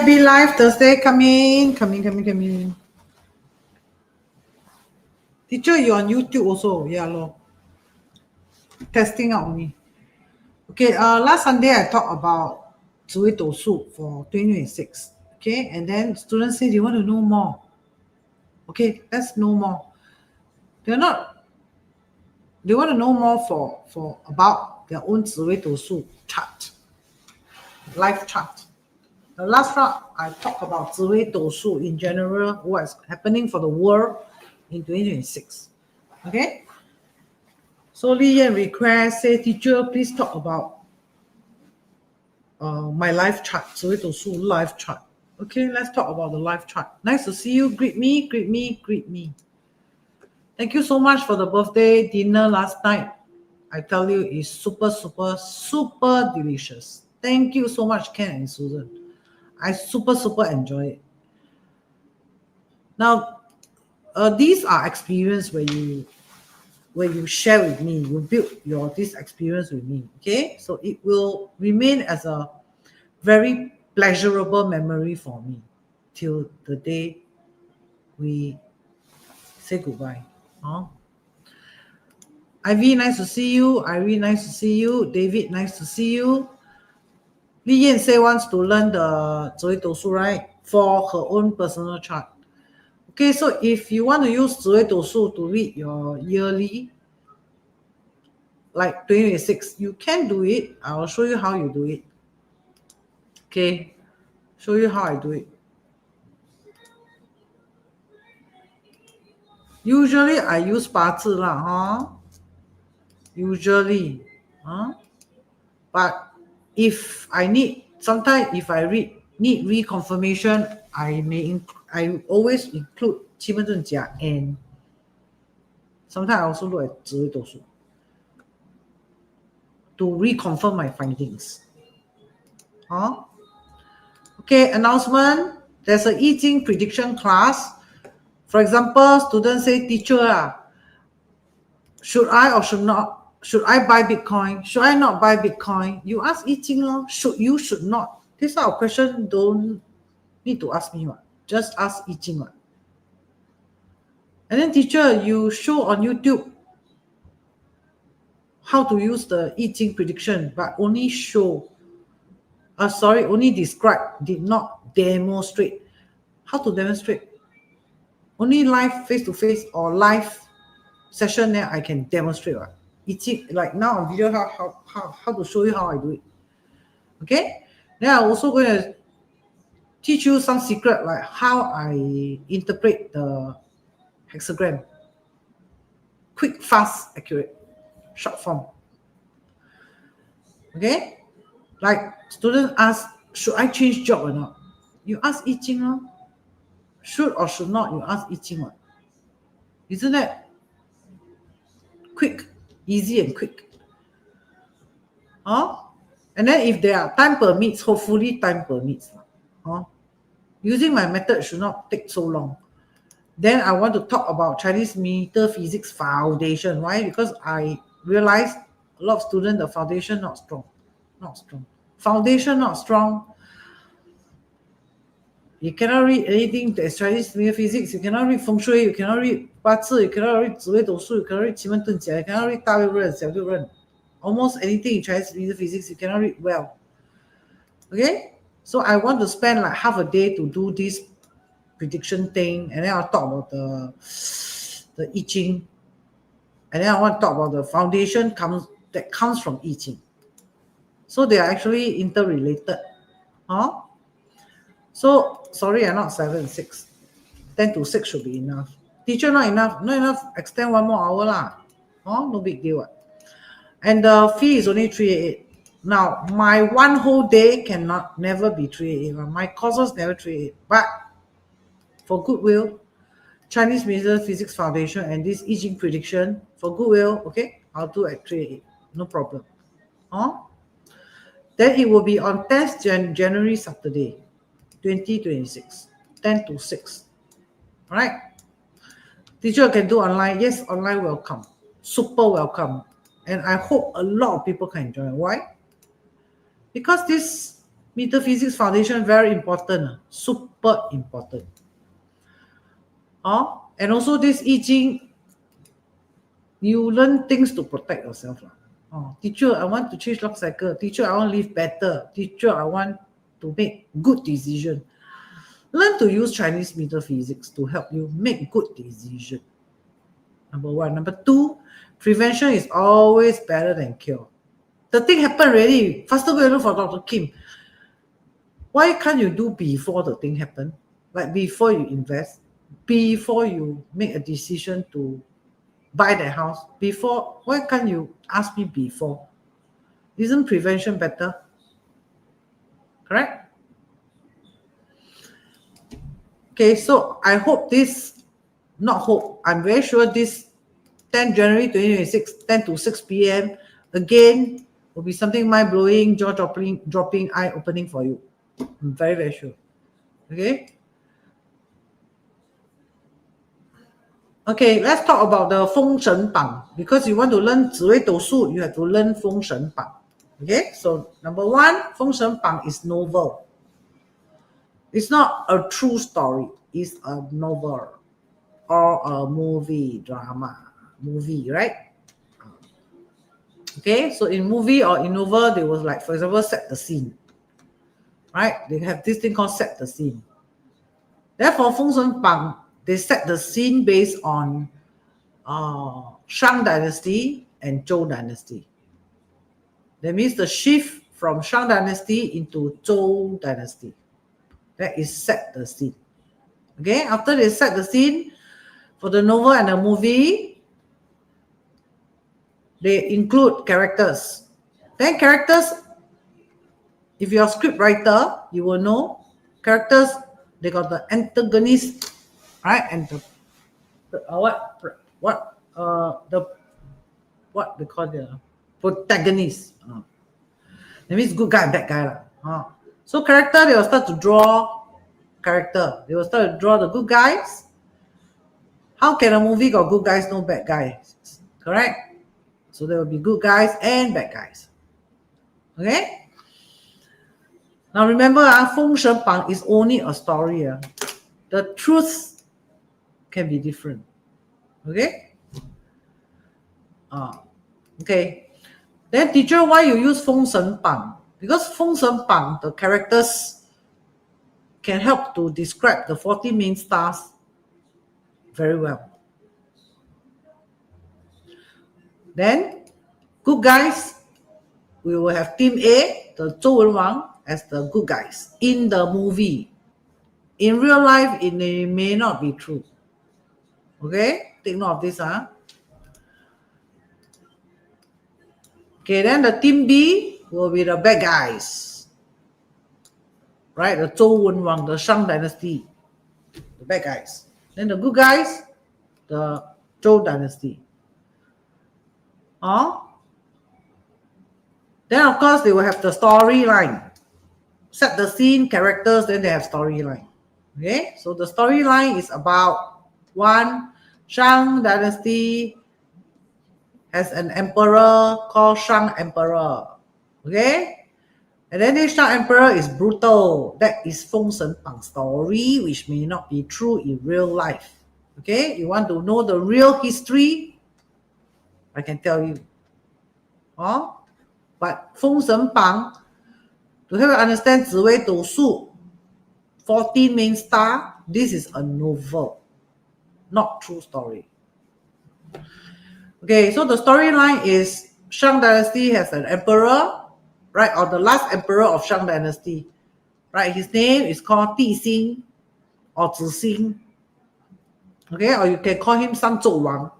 FB Live Thursday. Come in. Teacher, you on YouTube also? Yeah, lor. Testing out me. Okay, last Sunday I talked about 紫微斗数 for 2026. Okay, and then students say they want to know more. Okay, let's know more. They want to know more for about their own 紫微斗数 chart, life chart. The last round I talked about 紫微斗数 in general, what's happening for the world in 2026. Okay, so Li Yan request, say, teacher, please talk about my life chart, 紫微斗数 life chart. Okay, let's talk about the life chart. Nice to see you. Greet me. Thank you so much for the birthday dinner last night. I tell you, it's super delicious. Thank you so much, Ken and Susan. I super enjoy it. Now, these are experience where you share with me, you build this experience with me. Okay, so it will remain as a very pleasurable memory for me till the day we say goodbye. Ivy, nice to see you. Irene, nice to see you. David, nice to see you. Li Yan say wants to learn the 紫微斗数, right? For her own personal chart. Okay, so if you want to use 紫微斗数 to read your yearly, like 2026, you can do it. I'll show you how you do it. Okay, show you how I do it. Usually I use 八字啦, usually, but if I need, sometimes if I need reconfirmation, I always include Men Dun Jia, and sometimes I also look at 紫微斗数 to reconfirm my findings. Okay, announcement. There's a Yijing prediction class. For example, students say, teacher, should I or should I buy Bitcoin? Should I not buy Bitcoin? You ask Yijing, should not. This type of question don't need to ask me. Just ask Yijing. And then, teacher, you show on YouTube how to use the Yijing prediction, but only only describe, did not demonstrate. How to demonstrate? Only live face-to-face or live session, then I can demonstrate. Yijing, like now on video, how to show you how I do it. Okay? Then I'm also going to teach you some secret, like how I interpret the hexagram. Quick, fast, accurate, short form. Okay? Like students ask, should I change job or not? You ask Yijing. Should or should not, you ask Yijing. Isn't that quick, easy and quick? And then if there are time permits, hopefully time permits. Using my method should not take so long. Then I want to talk about Chinese Metaphysics foundation. Why? Because I realized a lot of students, the foundation not strong. Foundation not strong. You cannot read anything that's Chinese Metaphysics. You cannot read Feng Shui. You cannot read BaZi. You cannot read 紫微斗数. You cannot read Men Dun Jia. You cannot read 大六壬, 小六壬. Almost anything in Chinese Metaphysics you cannot read well. Okay? So I want to spend like half a day to do this prediction thing, and then I'll talk about the I-Ching, and then I want to talk about the foundation that comes from I-Ching. So they are actually interrelated. So sorry, I'm not 7 and 6. 10 to 6 should be enough. Teacher, not enough. Extend 1 more hour lah. No big deal. And the fee is only 388. Now, my one whole day cannot never be 388. My courses never 388. But for goodwill, Chinese Metaphysics Foundation and this I-Ching prediction, for goodwill, okay, I'll do at 388. No problem. Then it will be on 10th January, Saturday, 2026, 10 to 6. All right? Teacher can do online. Yes, online welcome. Super welcome. And I hope a lot of people can join. Why? Because this Metaphysics foundation, very important, super important. And also this I-Ching, you learn things to protect yourself. Teacher, I want to change luck cycle. Teacher, I want to live better. Teacher, I want to make good decision. Learn to use Chinese metaphysics to help you make good decision. Number one. Number two, prevention is always better than cure. The thing happened already. Faster go and look for Dr. Kim. Why can't you do before the thing happen? Like before you invest, before you make a decision to buy the house, before, why can't you ask me before? Isn't prevention better? Correct? Okay, so I hope this, not hope, I'm very sure this 10 January 2026, 10 to 6 p.m. again will be something mind-blowing, jaw-dropping, eye-opening for you. I'm very, very sure. Okay? Okay, let's talk about the Feng Shui Bang. Because you want to learn Ziwei Dousu, you have to learn Feng Shui Bang. Okay, so number one, Feng Shui Bang is novel. It's not a true story. It's a novel or a movie, right? Okay, so in movie or in novel, they was like, for example, set the scene. Right? They have this thing called set the scene. Therefore, Feng Shui Bang, they set the scene based on Shang Dynasty and Zhou Dynasty. That means the shift from Shang Dynasty into Zhou Dynasty. That is set the scene. Okay, after they set the scene, for the novel and the movie, they include characters. Then characters, if you're a script writer, you will know characters, they got the antagonist, right? And the what they call the protagonist. That means good guy and bad guy. So character, they will start to draw character. They will start to draw the good guys. How can a movie got good guys, no bad guys? Correct? So there will be good guys and bad guys. Okay? Now remember, Feng Shui Bang is only a story. The truth can be different. Okay? Okay. Then teacher, why you use Feng Shui Bang? Because Feng Shui Bang, the characters can help to describe the 40 main stars very well. Then, good guys, we will have Team A, the Zhou Wenwang, as the good guys in the movie. In real life, it may not be true. Okay? Take note of this. Okay, then the Team B will be the bad guys. Right? The Zhou Wenwang, the Shang Dynasty. The bad guys. Then the good guys, the Zhou Dynasty. Then of course they will have the storyline. Set the scene, characters, then they have storyline. Okay, so the storyline is about one, Shang Dynasty has an emperor called Shang Emperor. Okay, and then this Shang Emperor is brutal. That is Feng Shui Bang story, which may not be true in real life. Okay, you want to know the real history? I can tell you. But Feng Shui Bang, to help you understand Ziwei Dousu, 14 main star, this is a novel, not true story. Okay, so the storyline is Shang Dynasty has an emperor, right? Or the last emperor of Shang Dynasty, right? His name is called Yijing or Zixing. Okay, or you can call him Sang Zhou Wang.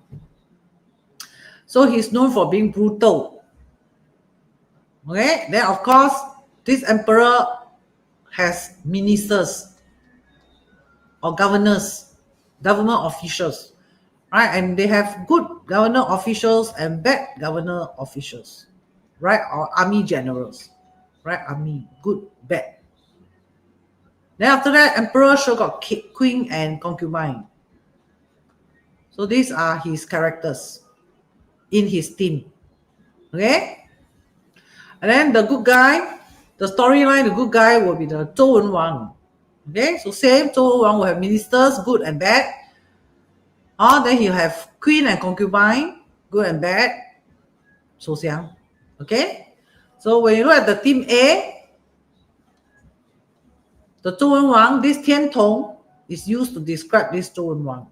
So he's known for being brutal. Okay, then of course, this emperor has ministers or governors, government officials, right? And they have good governor officials and bad governor officials, right? Or army generals, right? Army, good, bad. Then after that, emperor sure got queen and concubine. So these are his characters in his team. Okay? And then the good guy, the storyline, the good guy will be the Zhou Wen Wang. Okay, so same, Zhou Wen Wang will have ministers, good and bad. Then he'll have queen and concubine, good and bad. So xiang. Okay, so when you look at the team A, the Zhou Wen Wang, this Tian Tong is used to describe this Zhou Wen Wang.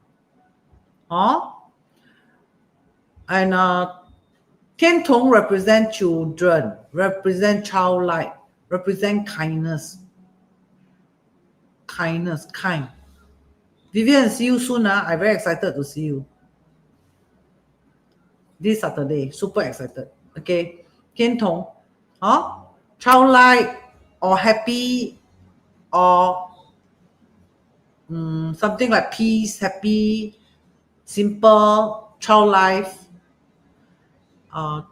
And Tian Tong represent children, represent childlike, represent kindness. Kindness, kind. Vivian, see you soon. I'm very excited to see you. This Saturday, super excited. Okay, Tian Tong, childlike or happy or something like peace, happy, simple, child life,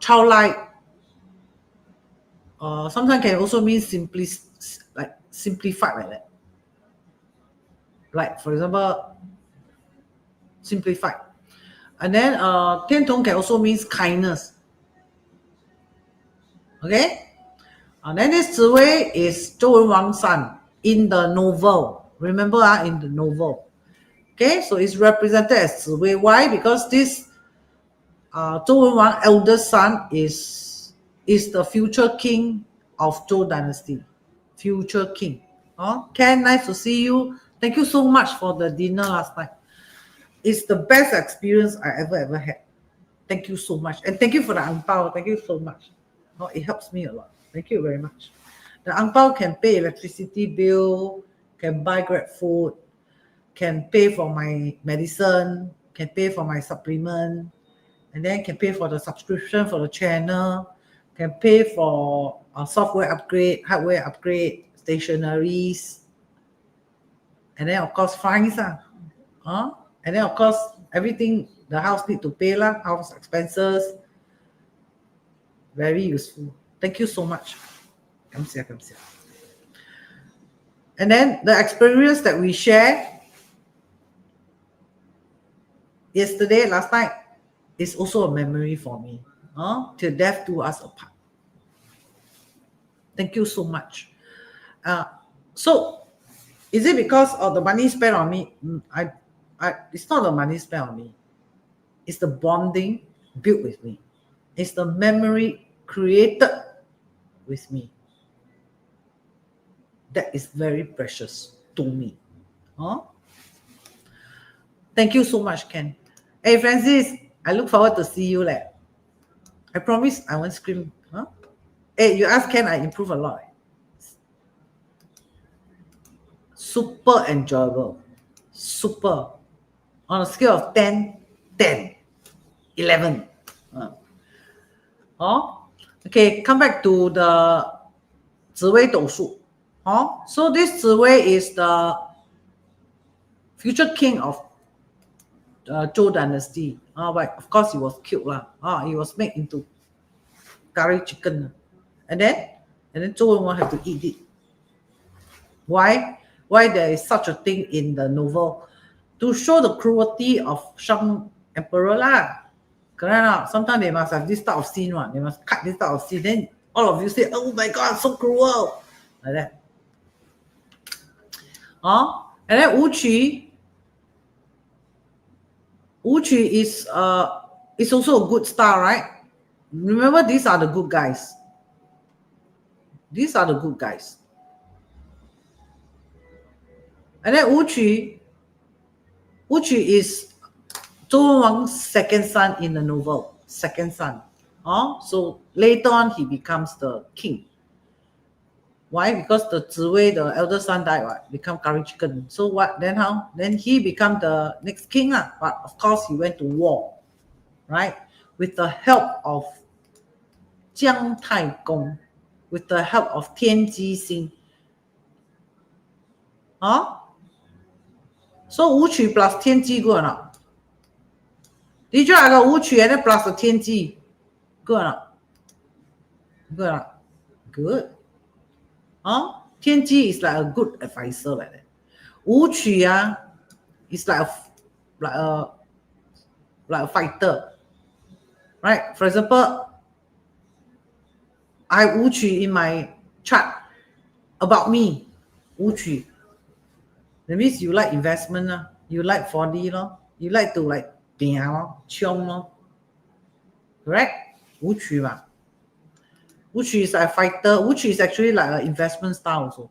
childlike. Sometimes can also mean like simplified like that. Like for example, simplified. And then Tian Tong can also mean kindness. Okay? And then this Ziwei is Zhou Wen Wang's son in the novel. Remember in the novel. Okay, so it's represented as Ziwei. Why? Because this Zhou Wen Wang eldest son is the future king of Zhou dynasty. Future king. Ken, nice to see you. Thank you so much for the dinner last night. It's the best experience I ever had. Thank you so much. And thank you for the ang pao. Thank you so much. It helps me a lot. Thank you very much. The ang pao can pay electricity bill, can buy Grab food, can pay for my medicine, can pay for my supplement, and then can pay for the subscription for the channel, can pay for software upgrade, hardware upgrade, stationaries, and then of course fines. And then of course everything the house need to pay lah, house expenses. Very useful. Thank you so much. Come here. And then the experience that we share yesterday, last night, is also a memory for me. Till death do us apart. Thank you so much. So, is it because of the money spent on me? It's not the money spent on me. It's the bonding built with me. It's the memory created with me. That is very precious to me. Thank you so much, Ken. Hey, Francis, I look forward to see you. I promise I won't scream. Hey, you ask Ken, I improve a lot. Super enjoyable. Super. On a scale of 10, 11. Okay, come back to the Ziwei Dosu. So this Ziwei is the future king of Zhou dynasty. But of course he was killed. He was made into curry chicken. And then Zhou Wen Wang have to eat it. Why? Why there is such a thing in the novel? To show the cruelty of Shang Emperor lah. Correct? Sometimes they must have this type of scene. They must cut this type of scene. Then all of you say, oh my God, so cruel. Like that. And then Wu Qu is also a good star, right? Remember, these are the good guys. These are the good guys. And then Wu Qu is Zhou Wang's second son in the novel. Second son. So later on, he becomes the king. Why? Because the Ziwei, the elder son, died, become curry chicken. So what? Then how? Then he become the next king. But of course, he went to war, right? With the help of Jiang Taigong, with the help of Tian Jixing. So Wu Qu plus Tian Ji good or not? Did you I got Wu Qu and then plus the Tian Ji? Good or not? Good or not? Good. Tian Ji is like a good advisor like that. Wu Qu is like a fighter. Right? For example, I have Wu Qu in my chart. about me, 武曲. That means you like investment, you like 4D, you like to like 拼 chiong. Correct? 武曲嘛. 武曲 is a fighter. 武曲 is actually like an investment style also.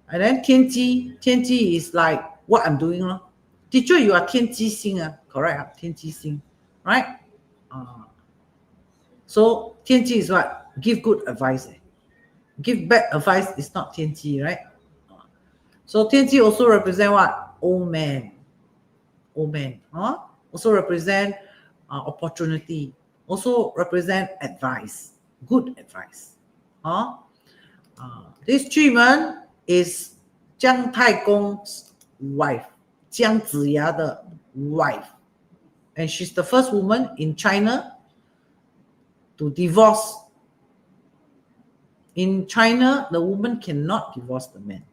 And then 天机 is like what I'm doing. Teacher, you are 天机星, correct? 天机星, right? So 天机 is what? Give good advice. Give bad advice is not 天机, right? So 天机 also represent what? Old man. Also represent opportunity. Also represent advice. Good advice. This Juman is Jiang Taigong's wife. Jiang Ziya's wife. And she's the first woman in China to divorce. In China, the woman cannot divorce the man.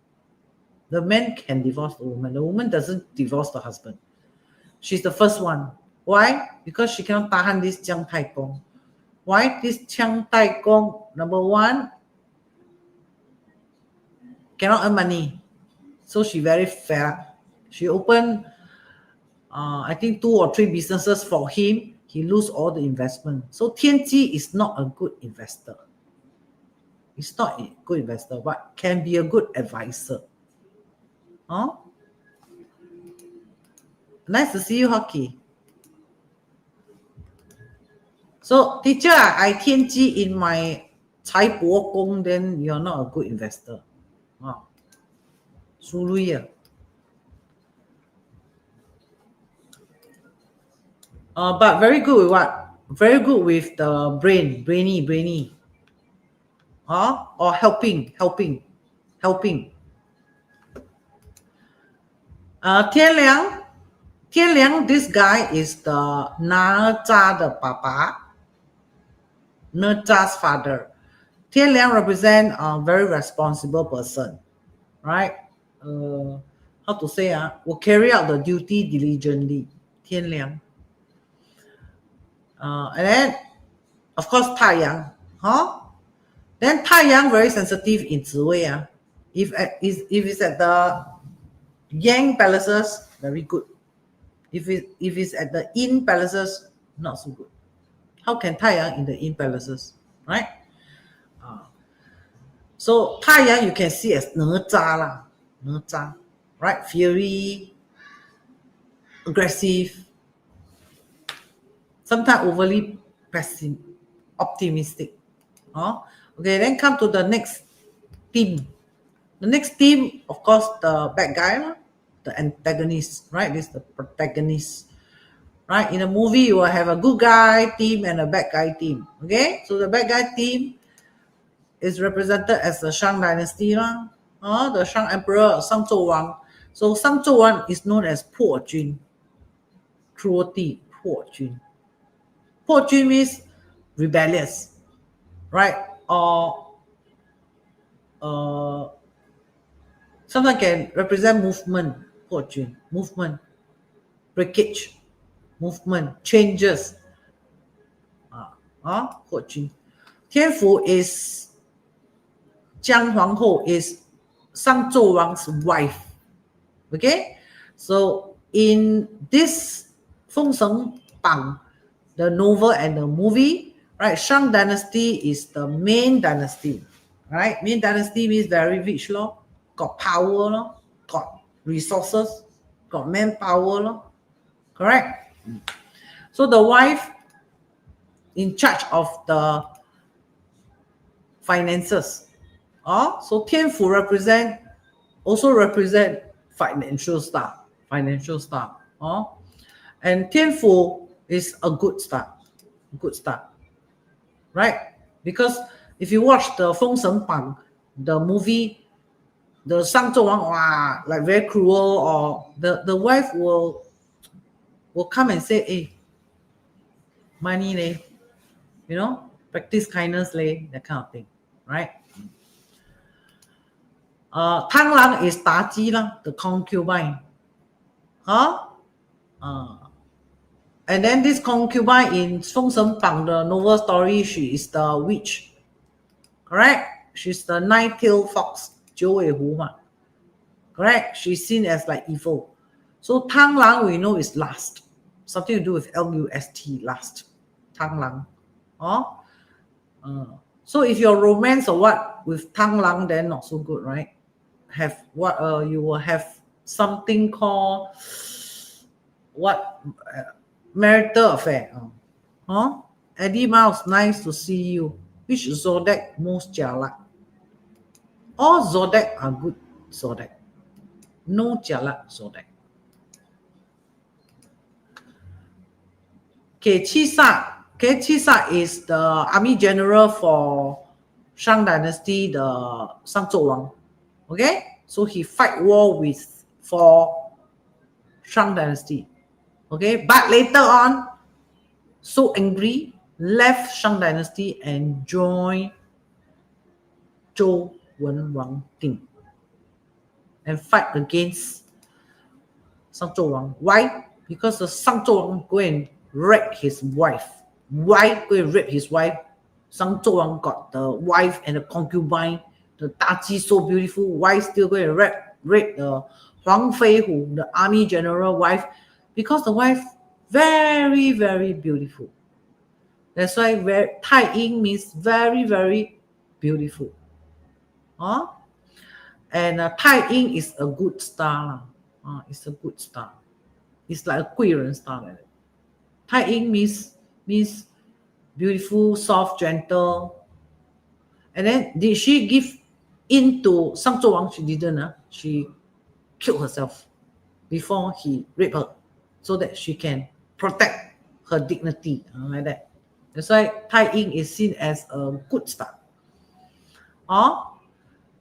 The man can divorce the woman. The woman doesn't divorce the husband. She's the first one. Why? Because she cannot tahan this Jiang Taigong. Why? This Jiang Taigong, number one, cannot earn money. So she very fair. She opened, I think 2 or 3 businesses for him. He lose all the investment. So Tianji is not a good investor. It's not a good investor, but can be a good advisor. Nice to see you, Hockey. So teacher, I Tianji in my Cai Bo Gong, then you're not a good investor. But very good with what? Very good with the brainy. Or helping. Tianliang, this guy is the Na Zha the papa. Na Zha's father. Tianliang represent a very responsible person, right? How to say? Will carry out the duty diligently. Tianliang. And then, of course, Taiyang. Then Taiyang very sensitive in Ziwei. If it's at the Yang palaces, very good. If it's at the Yin palaces, not so good. How can Taiyang in the Yin palaces, right? So Taiyang you can see as Ne Zha, right? Fiery, aggressive, sometimes overly optimistic. Okay, then come to the next theme. The next theme, of course, the bad guy, the antagonist, right? This is the protagonist, right? In a movie, you will have a good guy team and a bad guy team. Okay, so the bad guy team is represented as the Shang dynasty, the Shang emperor, Shang Zhou. So Shang Zhou is known as Po Jun, cruelty, Po Jun. Po Jun means rebellious, right? Or sometimes can represent movement, Po Jun, movement, breakage, movement, changes. Po Jun. Tianfu is Jiang Huanghou is Shang Zhou wife. Okay, so in this Feng Shui Bang, the novel and the movie, right? Shang dynasty is the main dynasty, right? Main dynasty means very rich, got power, got resources, got manpower, correct? So the wife in charge of the finances. So Tianfu also represent financial star. And Tianfu is a good star, right? Because if you watch the Feng Shui Bang, the movie, the Shang Zhou like very cruel, or the wife will come and say, hey, money leh, practice kindness leh, that kind of thing, right? Tang Lang is Da Ji, the concubine. And then this concubine in Feng Shui Bang, the novel story, she is the witch. Correct? She's the nine-tailed fox, 九尾狐嘛. Correct? She's seen as like evil. So 螳螂 we know is lust. Something to do with L-U-S-T, lust. 螳螂. Oh? So if your romance or what with 螳螂, then not so good, right? Have what you will have something called what marital affair. Eddie Mouse, nice to see you. Which zodiac most jialat? All zodiac are good zodiac. No jialat zodiac. Okay, Qisa. Okay, Qisa is the army general for Shang Dynasty, the Shang Zhou Wang. Okay, so he fight war for Shang Dynasty. Okay, but later on, so angry, left Shang Dynasty and joined Zhou Wen Wang team and fight against Shang Zhou Wang. Why? Because the Shang Zhou Wang go and rape his wife. Why go and rape his wife? Shang Zhou Wang got the wife and the concubine. The Daji so beautiful. Why still go and rape the Huang Fei Hu, the army general wife? Because the wife very, very beautiful. That's why Tai Ying means very, very beautiful. And Tai Ying is a good star. It's a good star. It's like a 贵人 star. Like that. Tai Ying means beautiful, soft, gentle. And then did she give in to Shang Zhou Wang? She didn't. She killed herself before he raped her, so that she can protect her dignity, like that. That's why Tai Ying is seen as a good star.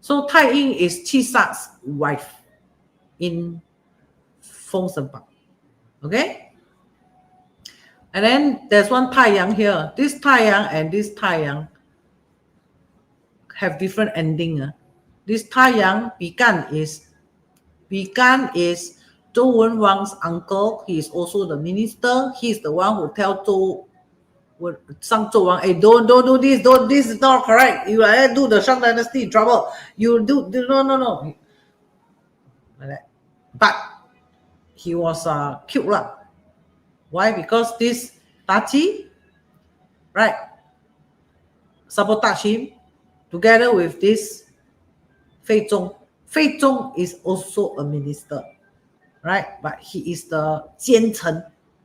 So Tai Ying is Qisa's wife in Feng Shui. Okay? And then there's one Taiyang here. This Taiyang and this Taiyang have different ending. This Taiyang, Bigan is Zhou Wen Wang's uncle. He is also the minister. He is the one who tells Shang Zhou Wang, hey, don't do this, this is not correct. You do the Shang Dynasty in trouble. You do no. Like that. But he was killed. Why? Because this Daji, right, sabotage him together with this Fei Zhong. Fei Zhong is also a minister, right? But he is the Jian Chen.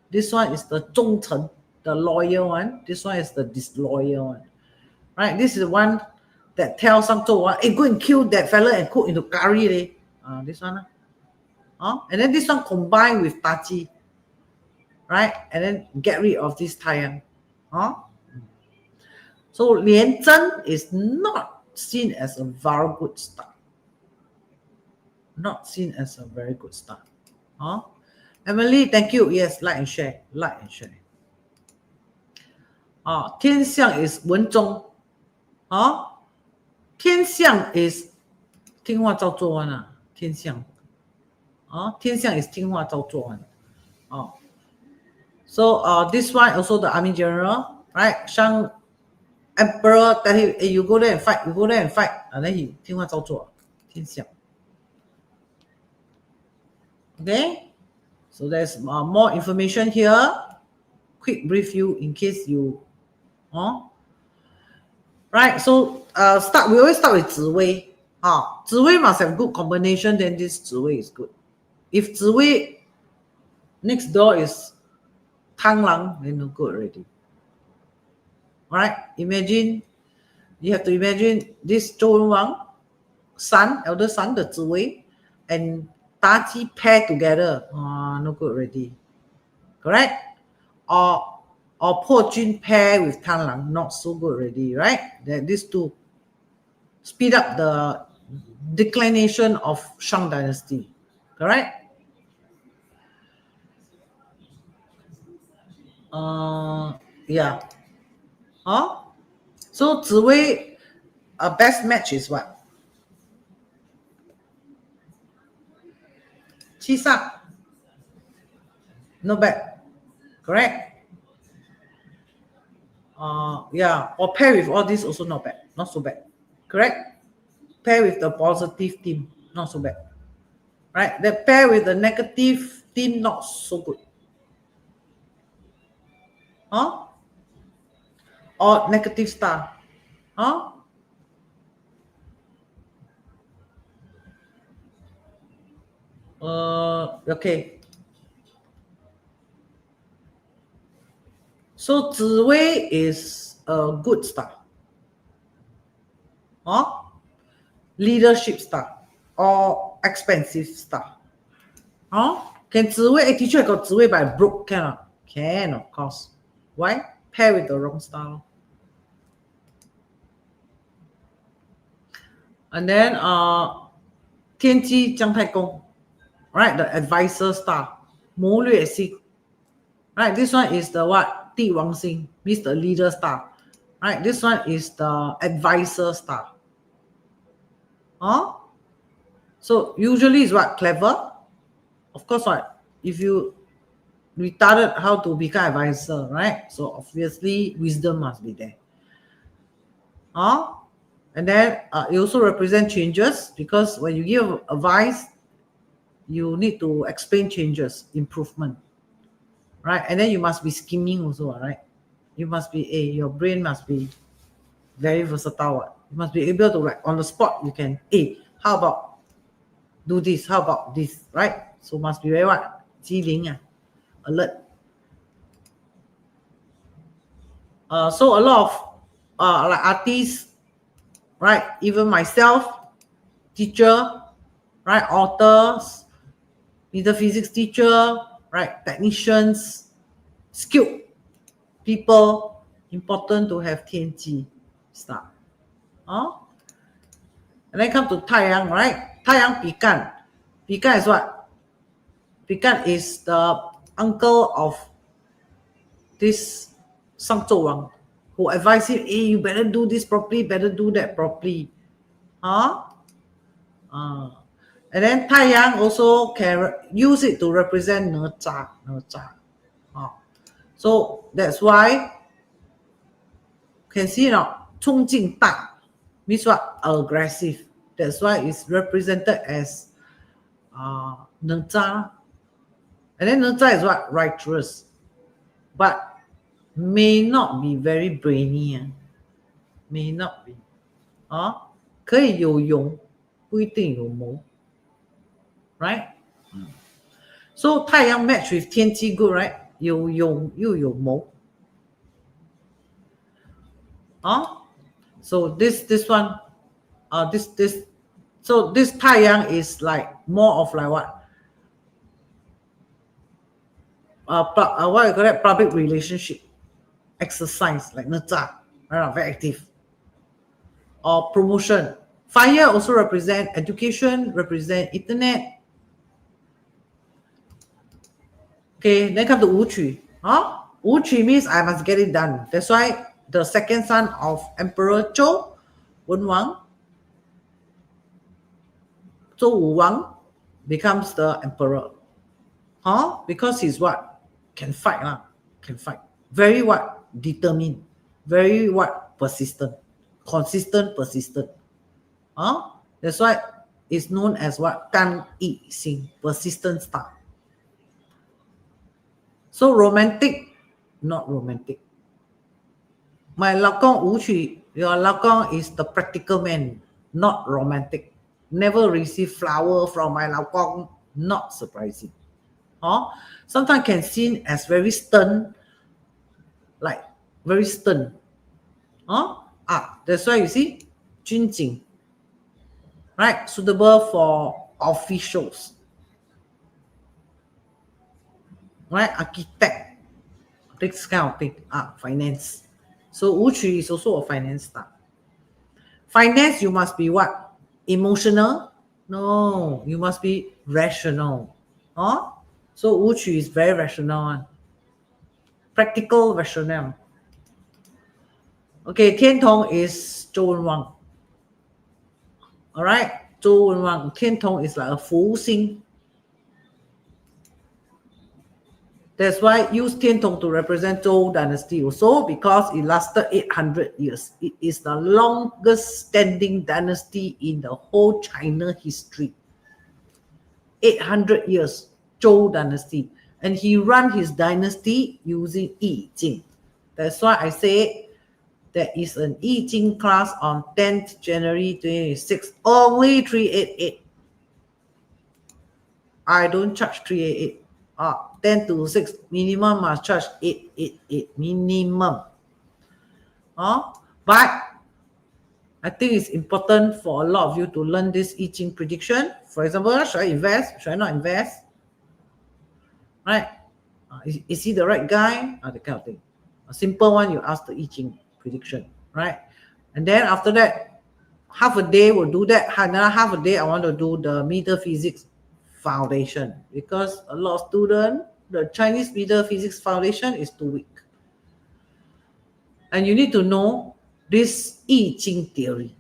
This one is the Zhong Chen, the loyal one. This one is the disloyal one, right? This is the one that tells Shang Zhou Wang, hey, go and kill that fella and cook into curry. This one. And then this one combined with Daji, right? And then get rid of this Taiyang. So Lian Zhen is not seen as a very good star. Not seen as a very good star. Emily, thank you. Yes, like and share. Like and share. 天象 is 文中。天象 is 听话照做完天象。天象 is 听话照做完。So this one also the army general, right? Shang Emperor tell him, hey, you go there and fight, and then he 听话照做，天象。Okay, so there's more information here. Quick brief you in case you, right? So we always start with 紫微。紫微 must have good combination, then this 紫微 is good. If 紫微next door is 螳螂, then no good already. Alright, imagine, you have to imagine this Zhou Wen Wang, son, elder son, the 紫微, and Daji pair together, no good already. Correct? Or Po Jun pair with Tang Lang, not so good already, right? These two speed up the declination of Shang Dynasty. Correct? Yeah. So 紫微, best match is what? Qisa. Not bad. Correct? Yeah. Or pair with all this also not bad. Not so bad. Correct? Pair with the positive theme, not so bad. Right? The pair with the negative theme, not so good. Huh? Or negative star. Huh? Okay. So Ziwei is a good star. Huh? Leadership star or expensive star. Huh? Can Ziwei, a teacher got Ziwei by broke cannot? Can, of course. Why? Pair with the wrong star. And then 天机姜太公, right? The advisor star. 谋略星. Right? This one is the what? 帝王星, means the leader star. Right? This one is the advisor star. Huh? So usually is what? Clever. Of course, what? If you retarded how to become advisor, right? So obviously wisdom must be there. Huh? And then it also represents changes, because when you give advice, you need to explain changes, improvement, right? And then you must be scheming also, right? You must be your brain must be very versatile. You must be able to, like, on the spot you can, how about do this, how about this, right? So must be very what? 机灵, alert. So a lot of like artists, right? Even myself, teacher, right? Authors, metaphysics teacher, right? Technicians, skilled people, important to have 天机 star. And then come to 太阳, right? 太阳比干. 比干 is what? 比干 is the uncle of this 上纣王, who advised him, you better do this properly, better do that properly. And then 太阳 also can use it to represent 哪吒. So that's why can see now 冲劲大 means what? Aggressive. That's why it's represented as 哪吒. And then 哪吒 is what? Righteous. But may not be very brainy. May not be. 可以有勇，不一定有谋。Right? So 太阳 match with 天机 good, right? 有勇又有谋。So this one, so this 太阳 is like more of like what? What you call that? Public relationship, exercise, like 哪吒, right? Very active. Or promotion. Fire also represent education, represent internet. Okay, then come to 武曲. 武曲 means I must get it done. That's why the second son of Emperor Zhou, Wen Wang, Zhou Wu Wang, becomes the emperor. Because he's what? Can fight. Can fight. Very what? Determined. Very what? Persistent. Consistent, persistent. That's why it's known as what? Gan Yijing, persistent star. So romantic, not romantic. My 老公武曲, your 老公 is the practical man, not romantic. Never receive flower from my 老公, not surprising. Sometimes can seen as very stern, like very stern. That's why you see, 军警, right? Suitable for officials, right? Architect, this kind of thing. Finance. So 武曲 is also a finance star. Finance, you must be what? Emotional? No, you must be rational. So 武曲 is very rational. Practical rational. Okay, 天同 is 周文王. Alright, 周文王. 天同 is like a 福星. That's why use Tiantong to represent Zhou dynasty also, because it lasted 800 years. It is the longest standing dynasty in the whole China history. 800 years, Zhou dynasty. And he ran his dynasty using Yijing. That's why I say there is an Yijing class on 10th January 2026, only 388. I don't charge 388. 10 to 6 minimum must charge 888 minimum. But I think it's important for a lot of you to learn this I-Ching prediction. For example, should I invest? Should I not invest? Right? Is he the right guy? That kind of thing. A simple one, you ask the I-Ching prediction, right? And then after that, half a day we'll do that. Another half a day, I want to do the Metaphysics Foundation, because a lot of students, the Chinese Metaphysics Foundation is too weak. And you need to know this I-Ching theory.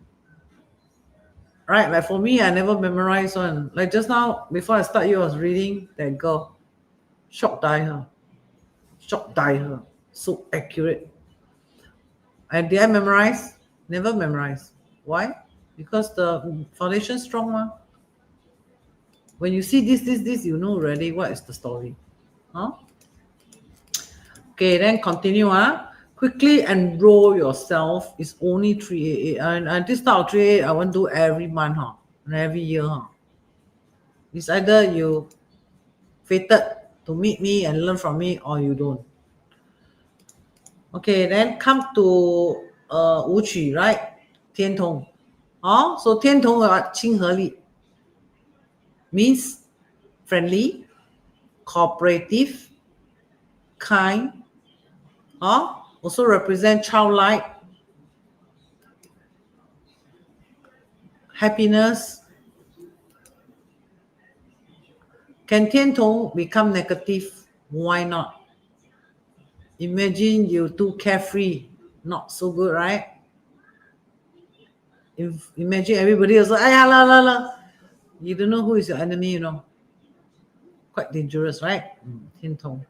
Right? Like for me, I never memorized one. Like just now, before I start, I was reading that girl. Shock die her. So accurate. And did I memorize? Never memorize. Why? Because the foundation strong one. When you see this, you know already what is the story. Okay, then continue. Quickly enroll yourself. It's only 388. And this type of 388, I won't do every month, and every year. It's either you fated to meet me and learn from me, or you don't. Okay, then come to Wu Qu, right? Tiantong. So Tiantong what? 亲和力 means friendly, cooperative, kind. Also represent childlike, happiness. Can Tiantong become negative? Why not? Imagine you too carefree, not so good, right? Imagine everybody else, you don't know who is your enemy, Quite dangerous, right? Tiantong.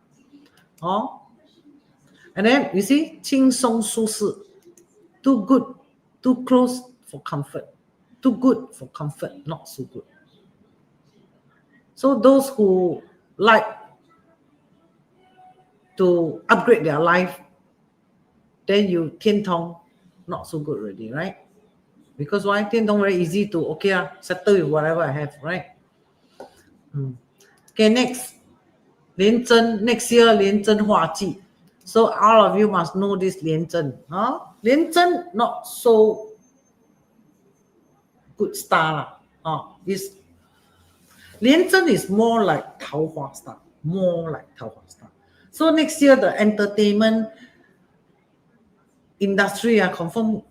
And then you see, 轻松舒适, too good, too close for comfort, too good for comfort, not so good. So those who like to upgrade their life, then you Tiantong, not so good already, right? Because why? Tiantong very easy to settle with whatever I have, right? Okay, next. 廉贞 next year 廉贞化忌. So all of you must know this 廉贞. 廉贞 not so good star. This 廉贞 is more like 桃花 star. More like 桃花 star. So next year the entertainment industry confirm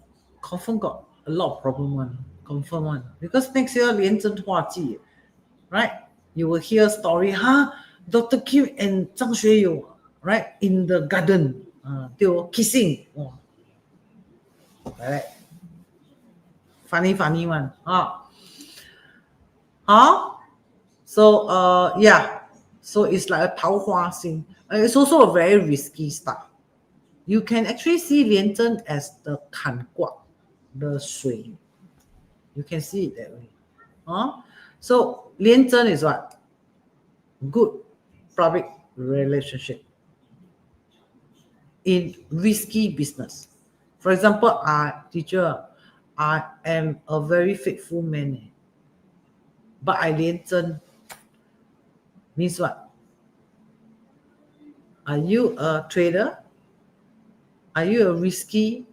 got a lot of problem one. Confirm one. Because next year 廉贞化忌, right? You will hear story, Dr. Kim and Zhang Xueyu, right, in the garden, they were kissing. Like that. Funny one. So so it's like a 桃花星. It's also a very risky star. You can actually see 廉贞 as the 坎卦, the 水. You can see it that way. So 廉贞 is what? Good public relationship in risky business. For example, teacher, I am a very faithful man, but I 廉贞 means what? Are you a trader? Are you a risky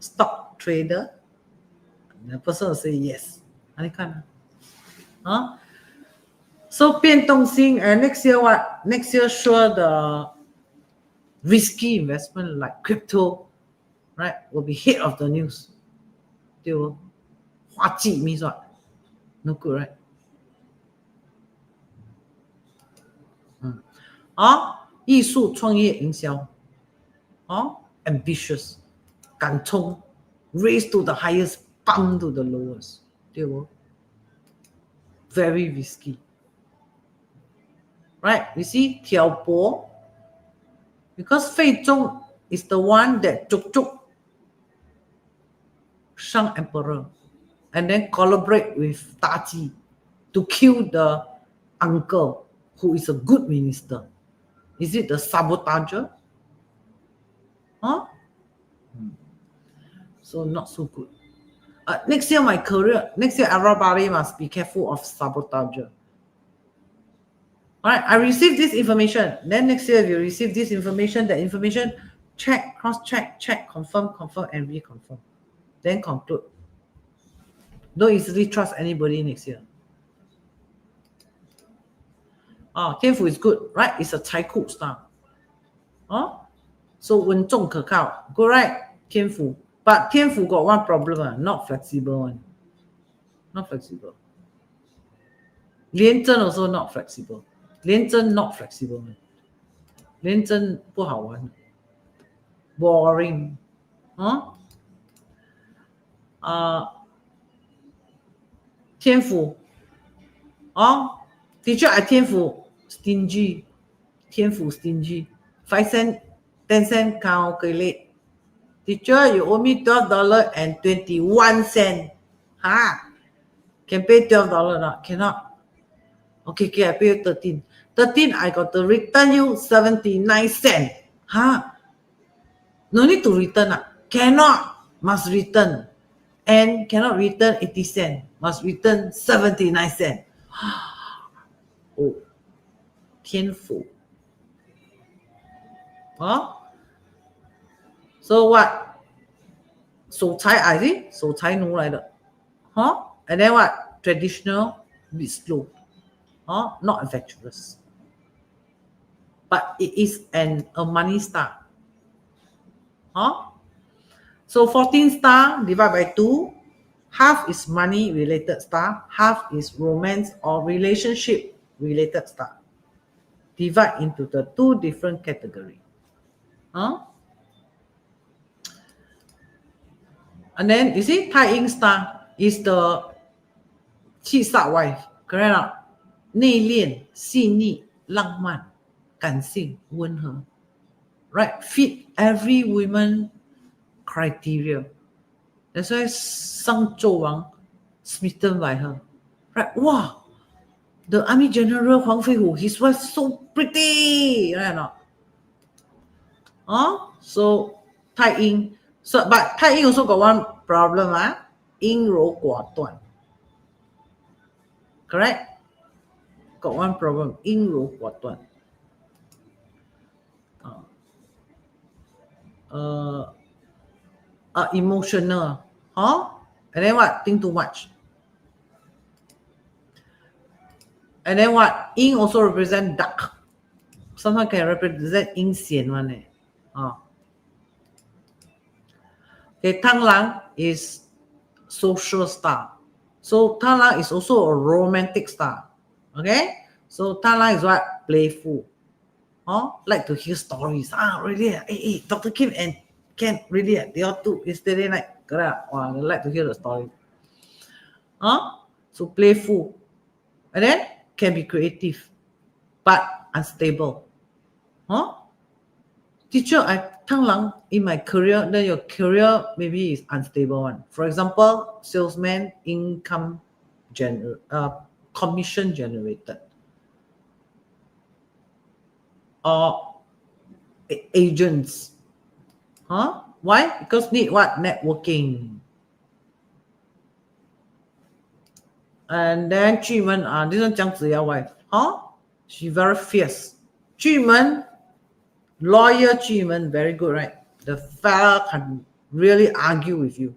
stock trader? The person will say yes. So 变动星, next year what? Next year sure the risky investment like crypto, right, will be hit of the news. 化忌 means what? No good, right? 艺术创业营销, ambitious, 敢冲, raise to the highest, bump to the lowest. Very risky. Right? You see, 挑拨 Because Fei Zhong is the one that Zhuk Shang Emperor and then collaborate with Daji to kill the uncle who is a good minister. Is it the sabotager? Huh? So not so good. Next year, my career, next year, everybody must be careful of sabotager. All right, I received this information. Then next year, if you receive this information, that information, check, cross-check, check, confirm, and reconfirm. Then conclude. Don't easily trust anybody next year.天府 is good, right? It's a Cai Ku star. So 稳重可靠. Good, right? 天府. But 天府 got one problem, not flexible one. Not flexible. 廉贞 also not flexible. 廉贞 not flexible. 廉贞不好玩. Boring. Huh? 天府. Teacher, I 天府 stingy. 天府 stingy. 5 cent, 10 cent calculate. Teacher, you owe me $12.21. Can pay $12 not? Cannot. Okay, I pay you 13. 13, I got to return you 79 cents. No need to return. Cannot. Must return. And cannot return 80 cents. Must return 79 cents. Oh, 天府. So what? 守财 I see? 守财奴来的. And then what? Traditional, bit slow. Not adventurous. But it is a money star. So 14 star divided by 2. Half is money related star. Half is romance or relationship related star. Divide into the 2 different categories. And then you see Tai Ying star is the 七煞 wife. Correct or not? 内敛、细腻、浪漫、感性、温和. Right? Fit every woman criteria. That's why Sang Zhou Wang smitten by her. Right? Wow! The army general Huang Feihu, his wife so pretty. Right or not? So Tai Ying. So, but Tai Ying also got one problem. 阴柔寡断. Correct? Got one problem. 阴柔寡断. Emotional. And then what? Think too much. And then what? Yin also represent dark. Sometimes can represent 阴险 one. Okay, Tang Lang is social star. So Tang Lang is also a romantic star. Okay? So Tang Lang is what? Playful. Like to hear stories. Really? Hey, Dr. Kim and Ken, really? They all two yesterday night. Correct? Wow, they like to hear the story. So playful. And then can be creative, but unstable. Teacher, Tang Lang in my career, then your career maybe is unstable one. For example, salesman, income, commission generated. Or agents. Why? Because need what? Networking. And then 巨门 this one 姜子牙 wife. She very fierce. 巨门 lawyer 巨门 very good, right? The fella can really argue with you,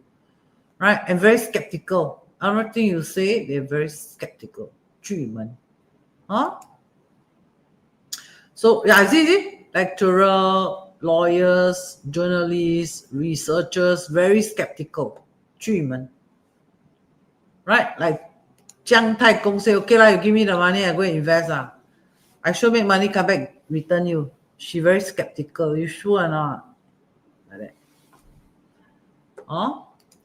right? And very skeptical. Everything you say, they're very skeptical. 巨门. So yeah, see, lecturer, lawyers, journalists, researchers, very skeptical. 巨门. Right? Like Jiang Tai Gong say, okay lah, you give me the money, I go and invest. I sure make money, come back, return you. She very skeptical. You sure or not? Like that.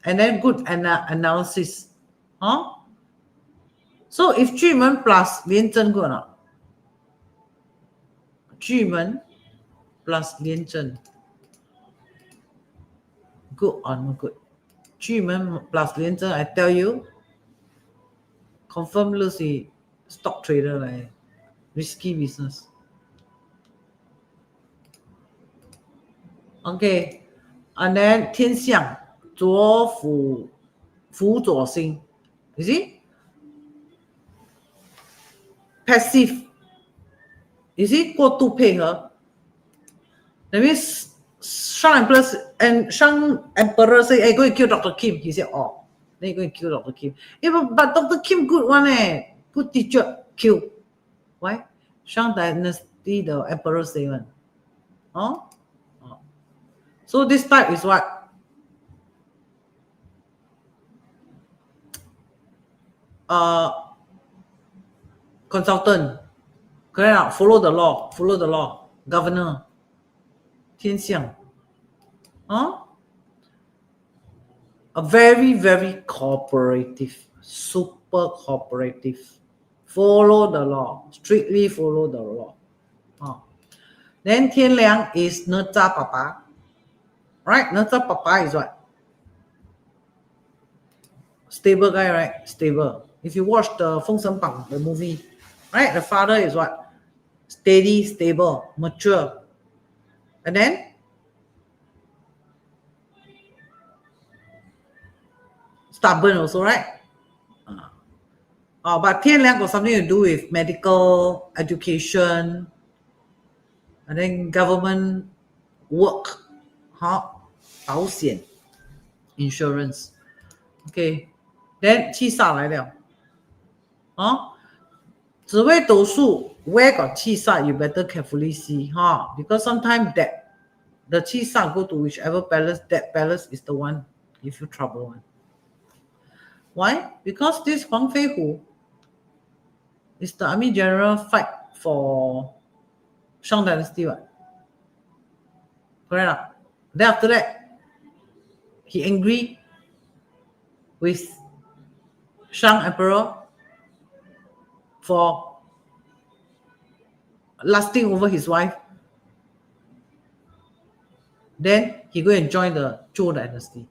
And then good analysis. So if 巨门 plus 廉贞 good or not? 巨门 plus 廉政 good or no good? 巨门 plus 廉政 I tell you confirm 是 stock trader 来 risky business. Okay, and then 天象左辅佐星 you see passive you see 过度配合 that means Shang Emperor say hey go and kill Dr. Kim, he said oh then you go and kill Dr. Kim. But Dr. Kim good one good teacher kill. Why? Shang dynasty the Emperor say one. Oh? So this type is what? Consultant. Correct? Follow the law. Governor. 天象. A very, very cooperative. Super cooperative. Follow the law. Strictly follow the law. Then 天梁 is 哪吒爸爸. Right? 哪吒爸爸 is what? Stable guy, right? Stable. If you watch the Feng Shui the movie, right? The father is what? Steady, stable, mature. And then stubborn also, right? But 天梁 got something to do with medical, education, and then government work, 保险 insurance. Okay, then 七煞来了。紫微斗数 where got 七煞 you better carefully see, because sometimes that the 七煞 go to whichever palace, that palace is the one give you trouble one. Why? Because this Huang Feihu is the army general fight for Shang dynasty, what? Correct? Then after that, he angry with Shang Emperor for lusting over his wife. Then he go and join the Zhou dynasty.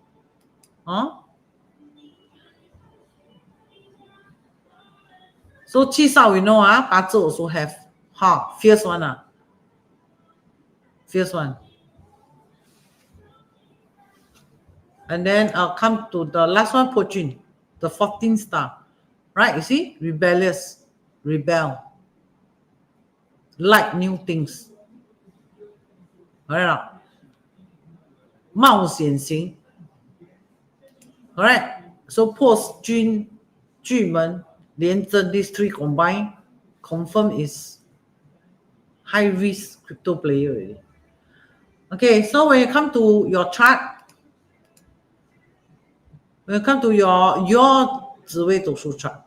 So 七煞 we know, BaZi also have. Fierce one. Fierce one. And then come to the last one, Po Jun, the 14th star. Right, you see? Rebellious. Rebel. Like new things. Alright. 冒险型. Alright. So post Jun, 巨门, 廉政, these three combined, confirm is high risk crypto player already. Okay, so when you come to your chart, when you come to your 紫微斗数 chart,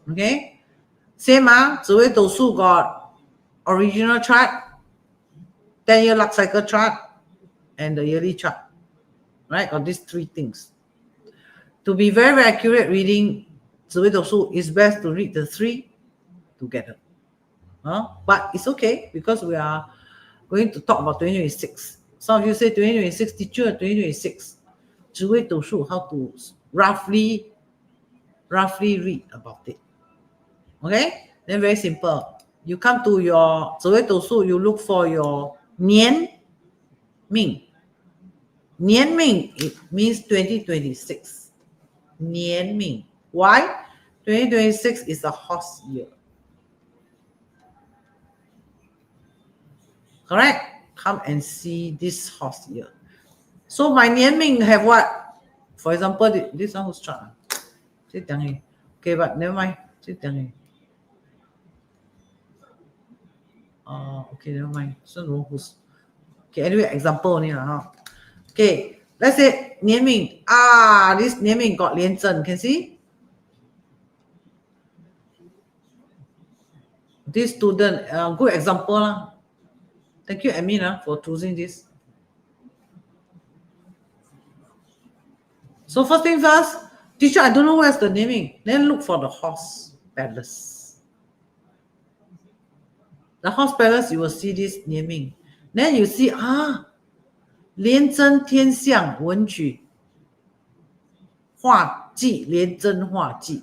okay, same 紫微斗数 got original chart, 10-year luck cycle chart, and the yearly chart, right? Got these three things. To be very, very accurate reading 紫微斗数 is best to read the three together. But it's okay because we are going to talk about 2026. Some of you say 2026 teacher, 2026 紫微斗数, how to roughly read about it. Okay, then very simple. You come to your 紫微斗数, you look for your 年命. 年命 it means 2026. 年命. Why? 2026 is a horse year. Correct? Come and see this horse year. So my 年命 have what? For example, this one who's chart. Okay, but never mind. Okay, never mind. So no who's. Okay, anyway, example only. Okay, let's say 年命. This 年命 got 廉政. Can see? This student, good example. Thank you, Amina, for choosing this. So first thing first, teacher, I don't know where's the naming. Then look for the horse palace. The horse palace, you will see this naming. Then you see 廉贞天相文曲化忌，廉贞化忌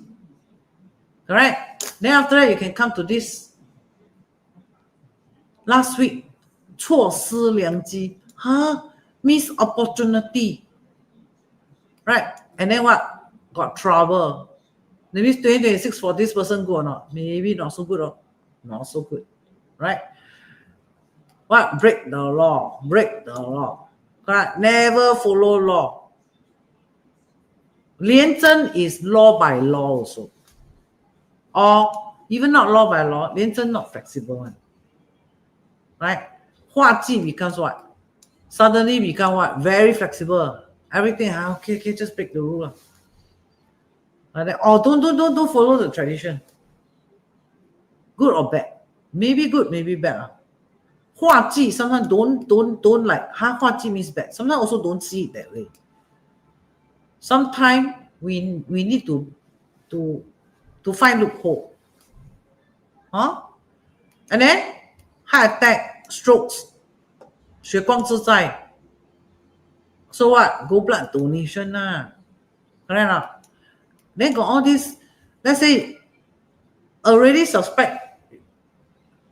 ，correct? Then after that you can come to this last week 错失良机，miss opportunity, right? And then what? Got trouble. That means 2026 for this person good or not? Maybe not so good, not so good, right? What? Break the law, correct? Never follow law. 廉贞 is law by law also, or even not law by law. 廉贞 not flexible one, right? 化忌 becomes what? Suddenly become what? Very flexible. Everything okay, just break the rule. Or don't follow the tradition. Good or bad? Maybe good, maybe bad. 化忌 sometimes don't like. 化忌 means bad. Sometimes also don't see it that way. Sometimes we need to find loophole. And then heart attack, strokes, 血光之灾. So what? Go blood donation lah. Correct not? Then got all this, let's say already suspect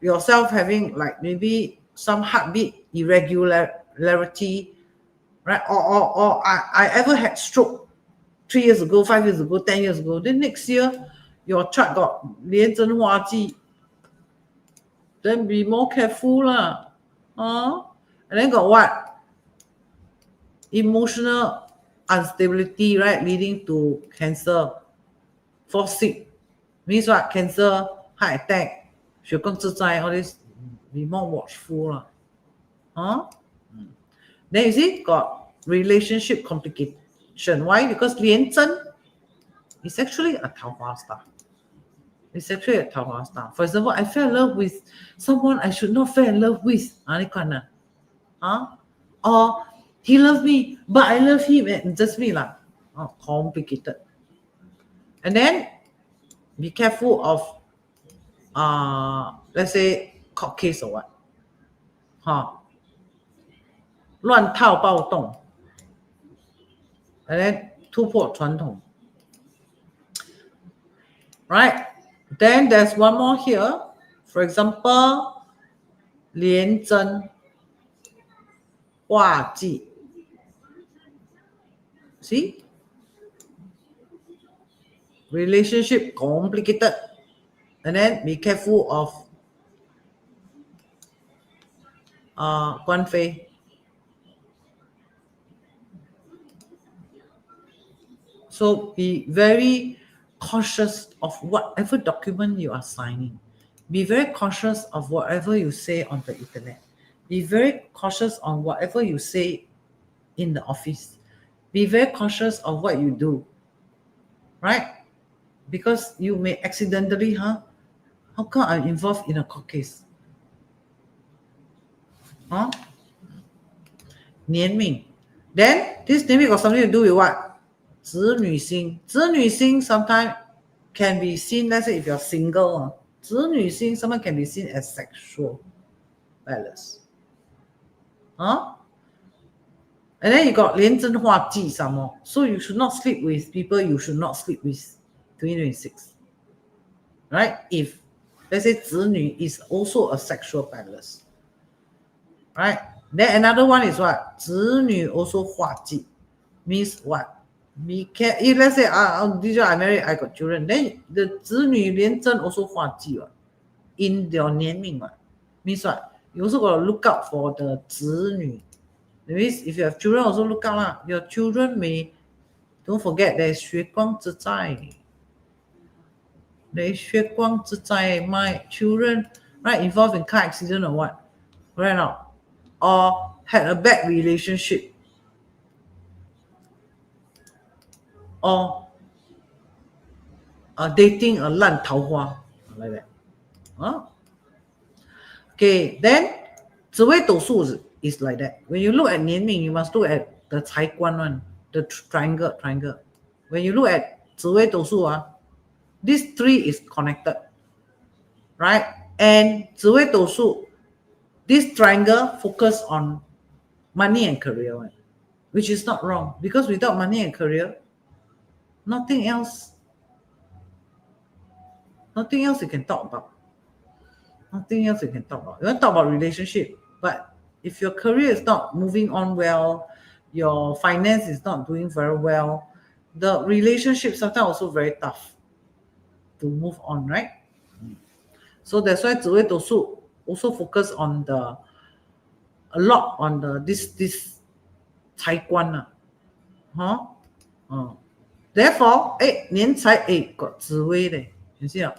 yourself having like maybe some heartbeat irregularity, right? Or I ever had stroke 3 years ago, 5 years ago, 10 years ago. Then next year your chart got 廉贞化忌. Then be more careful lah. And then got what? Emotional instability, right? Leading to cancer. Fall sick. Means what? Cancer, heart attack, 血光之灾, all this. Be more watchful lah. Then you see, got relationship complication. Why? Because 廉贞 is actually a 桃花 star. It's actually a 桃花 star. For example, I fell in love with someone I should not fall in love with. Or he loved me, but I love him. And just me lah. Complicated. And then be careful of let's say court case or what. 乱套暴动. And then 突破传统. Right? Then there's one more here. For example, 廉贞化忌. See? Relationship complicated. And then be careful of 官非. So be very cautious of whatever document you are signing. Be very cautious of whatever you say on the internet. Be very cautious on whatever you say in the office. Be very cautious of what you do. Right? Because you may accidentally, how come I'm involved in a court case? 年命. Then this 年命 got something to do with what? 子女星. 子女星 sometimes can be seen, let's say if you're single, 子女星 sometimes can be seen as sexual balance. And then you got 廉贞化忌 some more. So you should not sleep with people you should not sleep with 2026. Right? If, let's say 子女 is also a sexual balance. Right? Then another one is what? 子女 also 化忌. Means what? If let's say I married, I got children, then the 子女廉贞 also 化忌 in your 年命 means what? You also got to look out for the 子女. That means if you have children, also look out lah. Your children may, don't forget, there is 血光之灾. There is 血光之灾. My children, right, involved in car accident or what? Right now. Or had a bad relationship. Or dating a 烂桃花. Like that. Okay, then 紫微斗数 is like that. When you look at 年命, you must look at the 财官 one, the triangle. When you look at 紫微斗数, these three is connected, right? And 紫微斗数 this triangle focus on money and career, which is not wrong, because without money and career, nothing else you can talk about. Nothing else you can talk about. You want to talk about relationship, but if your career is not moving on well, your finance is not doing very well, the relationship sometimes also very tough to move on, right? So that's why 紫微斗数 also focus on a lot on this 财官啊 therefore 年财got 紫微嘞，你知道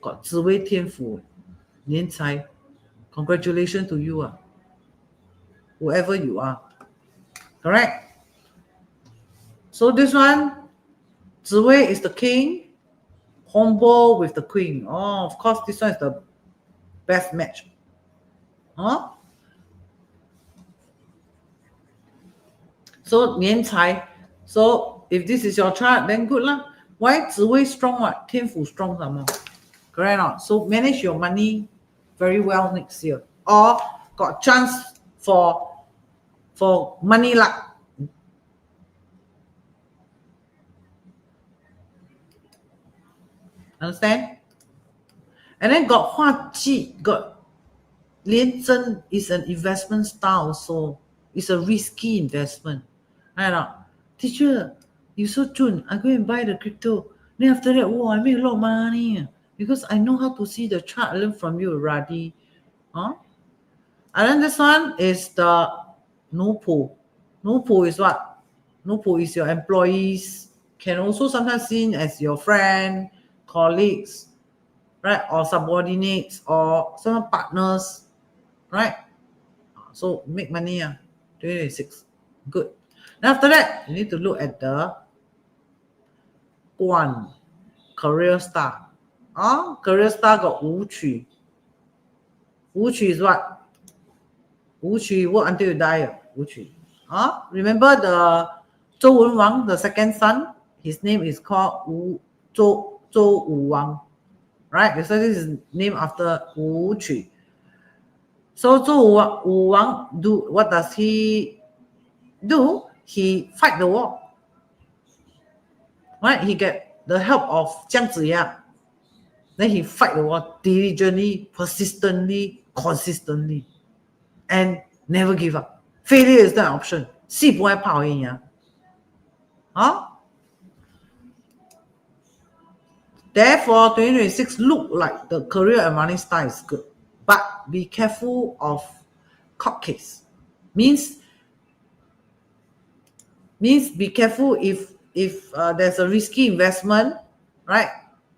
got 紫微天府年财 congratulations to you whoever you are, correct? So this one 紫微 is the king, combo with the queen. Of course this one is the best match. So 年财, so if this is your chart, then good lah. Why 紫微 strong? What 天府 strong some more, correct or not? So manage your money very well next year, or got chance for money luck. Understand? And then got 化忌, got 廉贞 is an investment style also. It's a risky investment. Right or not? Teacher, you so June, I go and buy the crypto. Then after that, I make a lot of money. Because I know how to see the chart. I learn from you already. And then this one is the Nupu. Nupu is what? Nupu is your employees. Can also sometimes seen as your friend, colleagues, right? Or subordinates, or some partners, right? So make money, 2026. Good. And after that, you need to look at the Guan, career star. Career star got Wu Qu. Wu Qu is what? Wu Qu work until you die. Wu Qu. Remember the Zhou Wen Wang, the second son? His name is called Zhou Wu Wang. Right? So this is named after Wu Qu. So Zhou Wu Wang what does he do? He fight the war. Right? He get the help of Jiang Ziya. Then he fight the war diligently, persistently, consistently, and never give up. Failure is not an option. 戏不会跑赢呀。Therefore, 2026 look like the career and money style is good. But be careful of court case. Means be careful if there's a risky investment, right?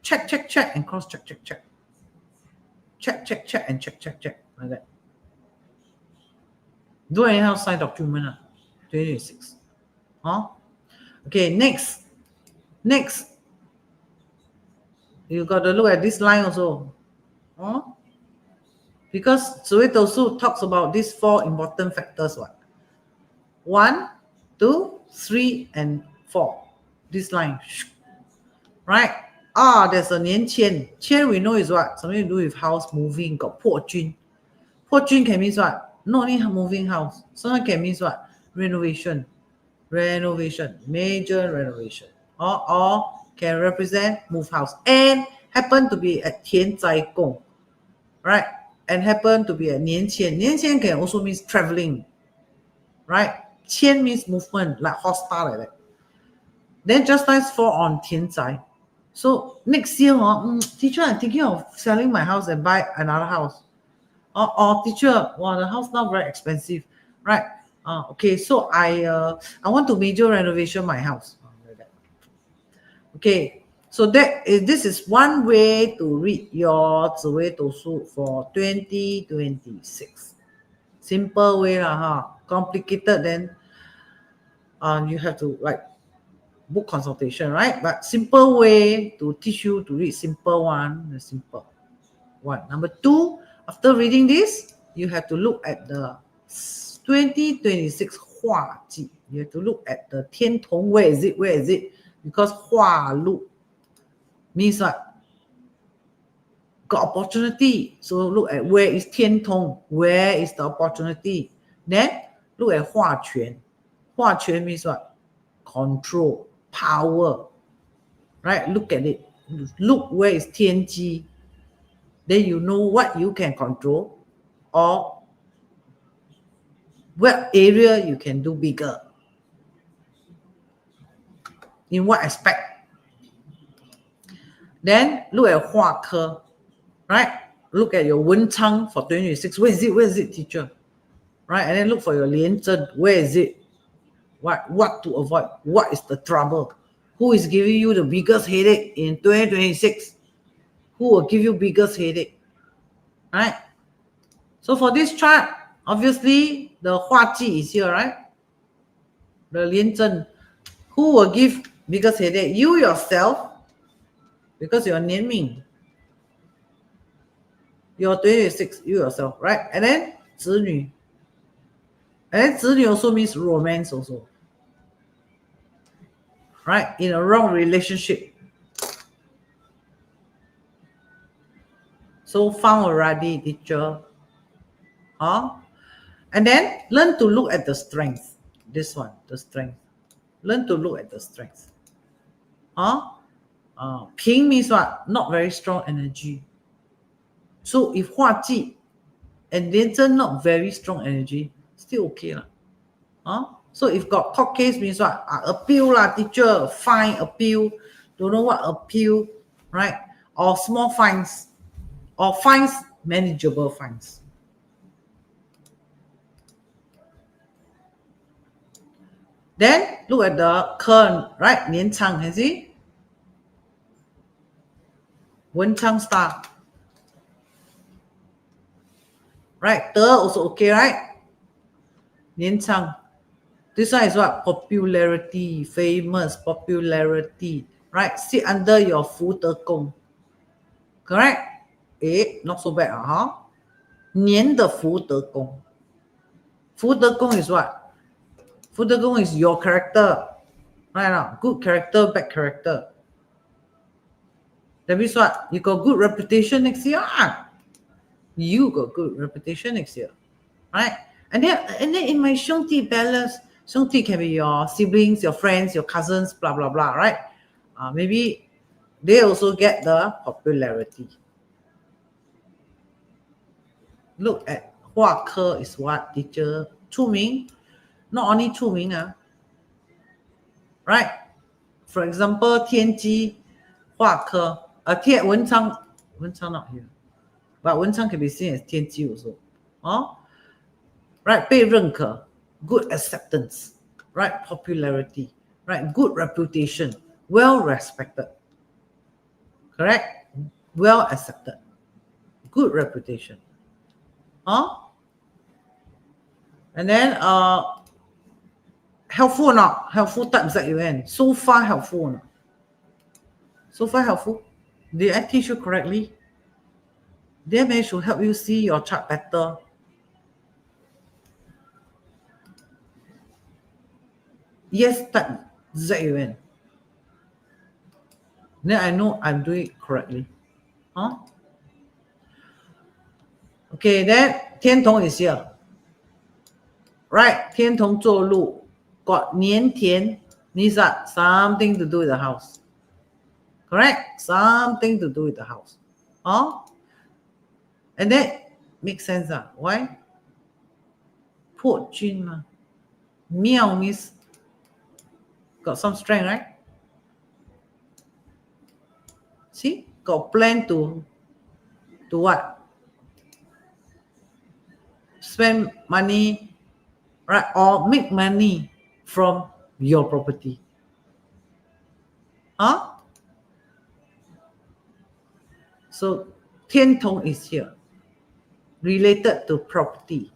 Check and cross check. Check and check like that. Do anyhow sign document 2026. Okay, next. You got to look at this line also. Because 紫微斗数 talks about these 4 important factors. 1, 2, 3, and 4. This line. Right? There's a 年签. 签 we know is what? Something to do with house moving. Got 破军. 破军 can mean what? Not only moving house. Sometimes can mean what? Renovation. Major renovation. Or can represent move house. And happen to be at 田宅宫. Right? And happen to be a 年签. 年签 can also means traveling. Right? 签 means movement, like hostile like that. Then just nice fall on 田宅. So next year, teacher, I'm thinking of selling my house and buy another house. Or teacher, the house now very expensive. Right? Okay, so I want to major renovation my house. Okay, so this is one way to read your 紫微斗数 for 2026. Simple way lah, complicated then you have to book consultation, right? But simple way to teach you to read simple one, the simple one. Number 2, after reading this, you have to look at the 2026 化忌. You have to look at the 天同, where is it? Because 化禄means what? got opportunity. So look at where is 天通, where is the opportunity. Then look at 化权. 化权 means what? Control, power. Right? Look at it. Look where is 天机. Then you know what you can control or what area you can do bigger. In what aspect? Then look at 化科. Right? Look at your 文昌 for 2026. Where is it? Where is it, teacher? Right? And then look for your 廉贞. Where is it? What to avoid? What is the trouble? Who is giving you the biggest headache in 2026? Who will give you biggest headache? Right? So for this chart, obviously the 化忌 is here, right? The 廉贞. Who will give biggest headache? You yourself, because you're 年命. You're 26, you yourself, right? And then 子女. And then 子女 also means romance also. Right? In a wrong relationship. So found already, teacher. And then learn to look at the strength. This one, the strength. Learn to look at the strength. Ping means what? Not very strong energy. So if 化忌and 廉贞 not very strong energy, still okay lah. So if got court case means what? Appeal lah, teacher. Fine, appeal. Don't know what appeal, right? Or small fines. Or fines, manageable fines. Then look at the current, right? 年昌, you see? 文昌 star. Right? De also okay, right? 年昌. This one is what? Popularity, famous, popularity. Right? Sit under your 福德宫. Correct? Not so bad, huh? 年的福德宫. 福德宫 is what? 福德宫 is your character. Right now? Good character, bad character. That means what? You got good reputation next year. You got good reputation next year. Right? And then in my 兄弟 balance, 兄弟 can be your siblings, your friends, your cousins, blah, blah, blah, right? Maybe they also get the popularity. Look at 化科 is what, teacher? 出名. Not only 出名, right? For example, 天机, 化科,文昌 not here. But 文昌 can be seen as 天机 also. Right? 被认可. Good acceptance, right? Popularity, right? Good reputation, well respected, correct? Well accepted, good reputation. And then helpful or not? Helpful type ZUN. So far helpful or not? So far helpful? Did I teach you correctly? Did I manage to help you see your chart better? Yes, type ZUN. Then I know I'm doing it correctly. Okay, then 天同 is here. Right? 天同坐禄. Got 年田. Means that something to do with the house. Correct? Something to do with the house. And that makes sense. Why? 破军嘛. Miao means got some strength, right? See? Got plan to what? Spend money, right? Or make money from your property. So 天同 is here. Related to property.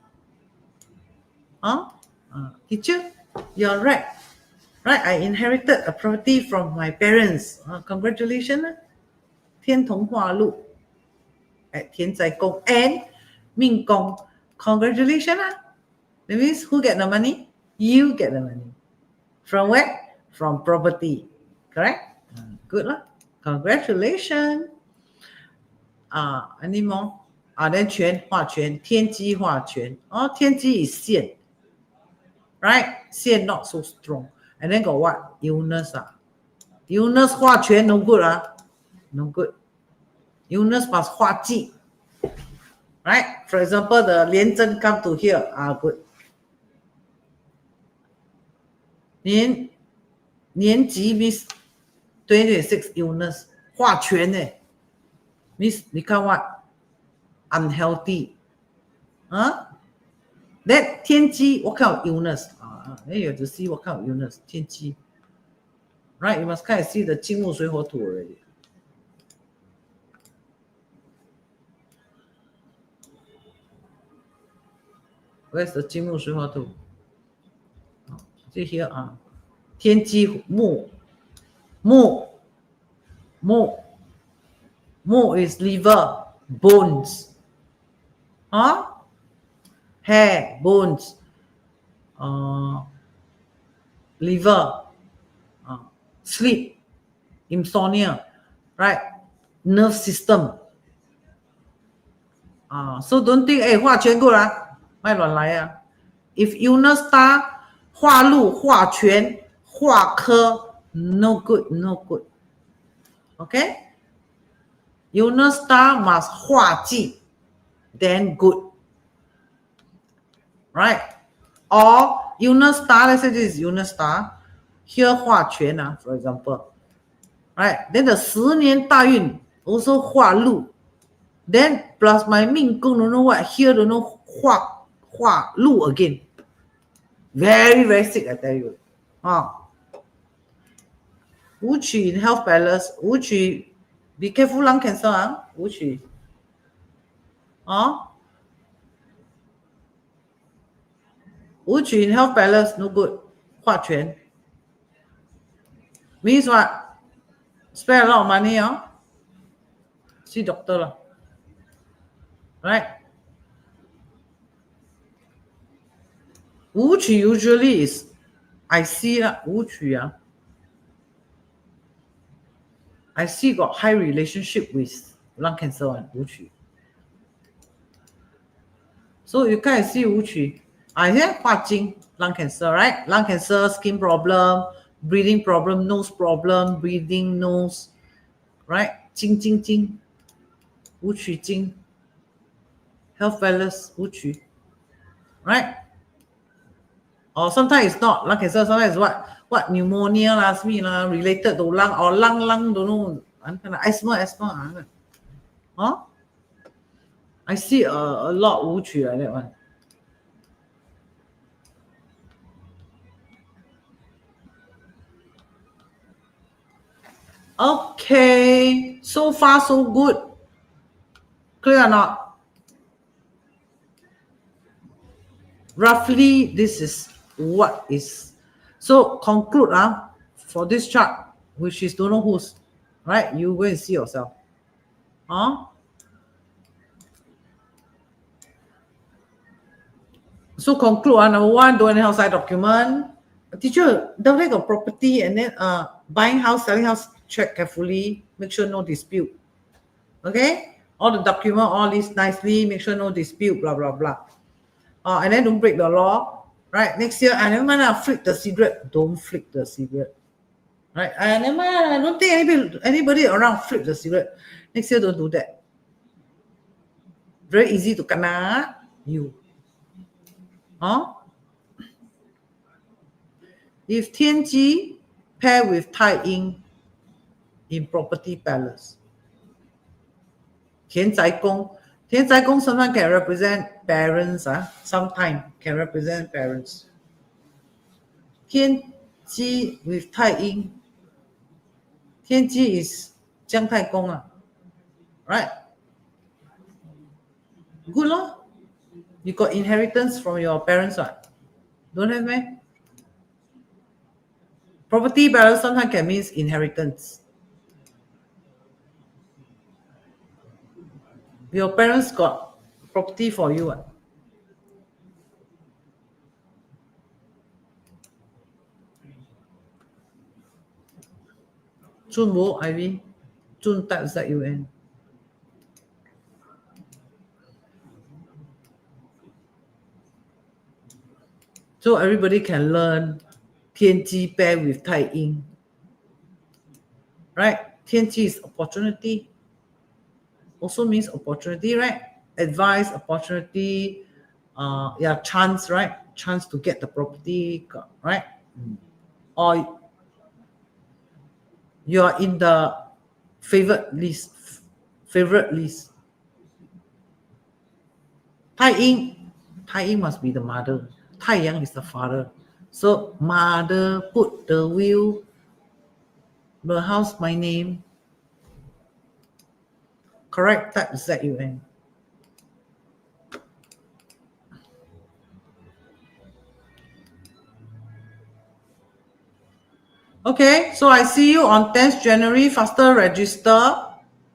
Teacher, you're right. Right? I inherited a property from my parents. Congratulations. 天同化禄 at 天灾宫 and 命宫. Congratulations. That means who get the money? You get the money. From where? From property. Correct? Good lah. Congratulations. any more? Then 权化权，天机化权。天机 is 线 right? 线 not so strong. And then got what? Illness Illness 化权 no good no good. Illness must 化忌 right? For example, the 廉贞 come to here good. 年吉 means 2026 illness 化权呢 means 你看 what unhealthy then 天机 what kind of illness then you have to see what kind of illness 天机 right you must kind of see the 金木水火土 already. Where's the 金木水火土 see here 天机木 is liver bones hair bones liver sleep insomnia right nerve system so don't think 化权 good 卖乱来if illness star 化禄化权化科 no good okay illness star must 化忌 then good right or illness star let's say this is illness star here 化权for example right then the 10年大运 also 化禄 then plus my 命宫 don't know what here don't know 化禄 again very very sick I tell you 武曲 in health balance 武曲 be careful lung cancer 武曲武曲 in health balance no good 化权 means what spend a lot of money see doctor right 武曲 usually is I see 武曲I see got high relationship with lung cancer武曲 so you can see 武曲here 化金 lung cancer right lung cancer skin problem breathing problem nose problem breathing nose right 金武曲金 health balance 武曲 right or sometimes it's not lung cancer sometimes it's what pneumonia last week related to lung or lung don't know asthma I see a lot 武曲that one okay so far so good clear or not roughly this is what is so conclude for this chart which is don't know who's right you go and see yourself so conclude number one don't any outside document teacher download got property and then buying house selling house check carefully make sure no dispute okay all the document all list nicely make sure no dispute blah blah blah and then don't break the law right next year never mind flick the cigarette don't flick the cigarette right never mind I don't think anybody around flip the cigarette next year don't do that very easy to kena you if 天机 pair with Tai Ying in property palace 田宅宫 sometimes can represent parents sometimes can represent parents 天机 with 太阴 天机 is 姜太公right good you got inheritance from your parents don't have meh property balance sometimes can mean inheritance your parents got property for you Zun Wo Ivy Zun Tat ZUN So everybody can learn 天机 pair with 太阴. Right? 天机 is opportunity. Also means opportunity, right? Advice, opportunity, yeah, chance, right? Chance to get the property, right? Or you are in the favorite list. Favorite list. 太阴 must be the mother. 太阳 is the father. So mother put the will, the house, my name. Correct, type ZUN. Okay, so I see you on 10th January. Faster register.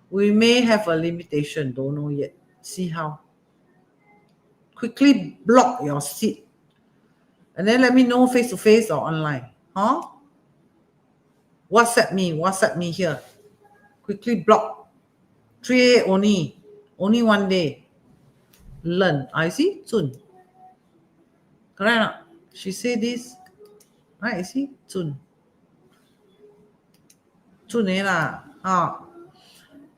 We may have a limitation. Don't know yet. See how. Quickly block your seat. And then let me know face to face or online. Huh? WhatsApp me here. Quickly block. 3 only. Only 1 day. Learn. I see? Soon. Correct or not? She say this. Right, see? Soon. Soon lah.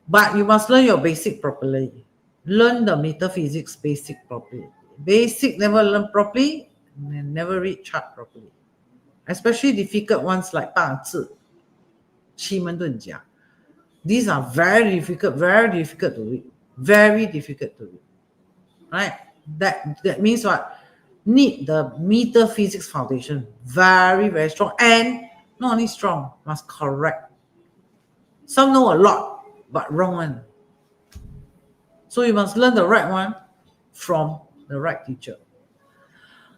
But you must learn your basic properly. Learn the metaphysics basic properly. Basic never learn properly, and never read chart properly. Especially difficult ones like 八字, Men Dun Jia. These are very difficult to read. Very difficult to read. Right? That means what? Need the metaphysics foundation. Very, very strong. And not only strong, must correct. Some know a lot, but wrong one. So you must learn the right one from the right teacher.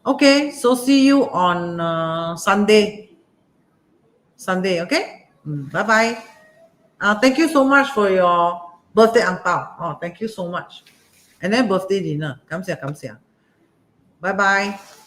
Okay, so see you on Sunday. Okay? Bye-bye. Thank you so much for your birthday ang pao. Thank you so much. And then birthday dinner. Come here. Bye-bye.